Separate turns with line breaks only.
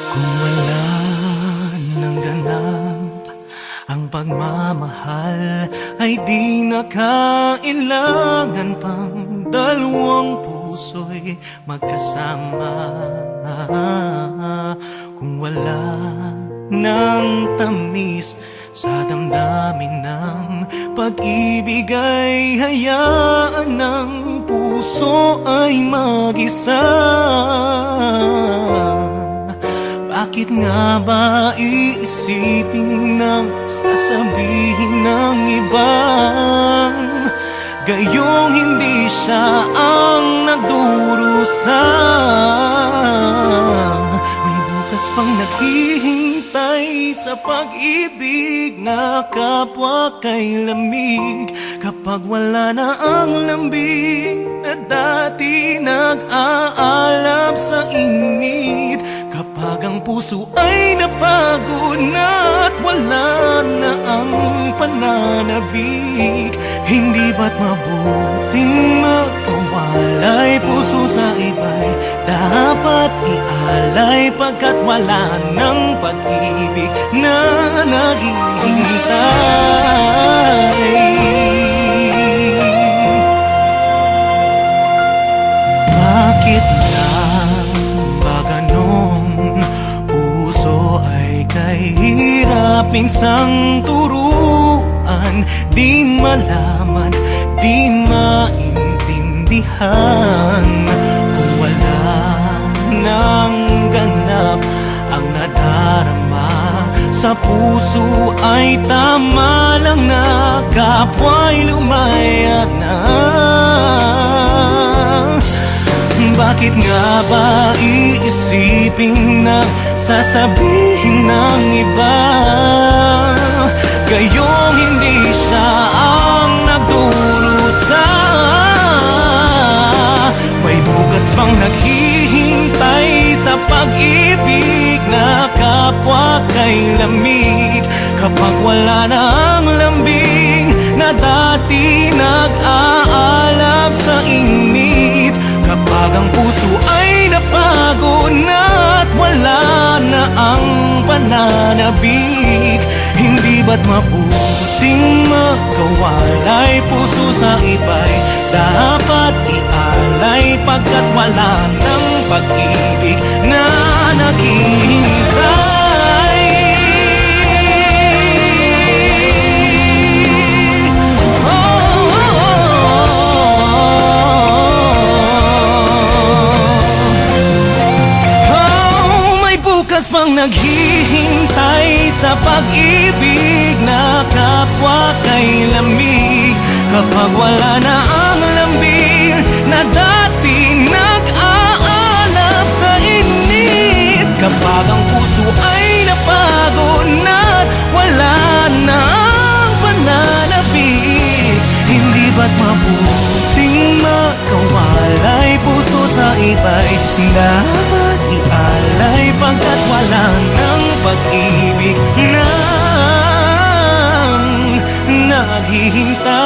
Kung wala nang ganap ang pagmamahal, ay di na kailangan pang dalawang puso'y magkasama. Kung wala nang tamis sa damdamin ng pag-ibig, ay hayaan ng puso ay mag-isa. Bakit nga ba iisipin ng sasabihin ng iba, gayong hindi siya ang nagdurusa? May bukas pang naghihintay sa pag-ibig na kapwa kay lamig. Kapag wala na ang lambing na dati nag-aalab sa init, kapag ang puso ay napagod na at wala na ang pananabik, hindi ba't mabuting magkawalay? Puso sa iba'y dapat ialay, pagkat wala ng pag-ibig na naghihintay. Bakit lang ba ganon? Puso ay kahirapin sang turuan, di malaman, di maintindihan. Kung wala nang ganap ang nadarama sa puso, ay tama lang na kapwa'y lumaya na. Bakit nga ba iisipin na sasabihin ng iba, gayong hindi siya ang nagdurusa? May bukas pang naghihintay sa pag-ibig na kapwa kay lamig. Kapag wala na ang lambing na dati nag-aalab sa init, kapag ang puso ay napagod na at wala na ang pananabik, hindi ba't mabuting magkawalay? Puso sa iba'y dapat ialay, pagkat wala ng pag-ibig na naghihintay. Bukas pang naghihintay sa pag-ibig na kapwa kay lamig. Kapag wala na ang lambing na dati nag-aalab sa init, kapag ang puso ay napagod na wala na ang pananabik, hindi ba't mabuting magkawalay? Puso sa iba'y dapat ialay, pagkat wala ng pag-ibig na naghihintay.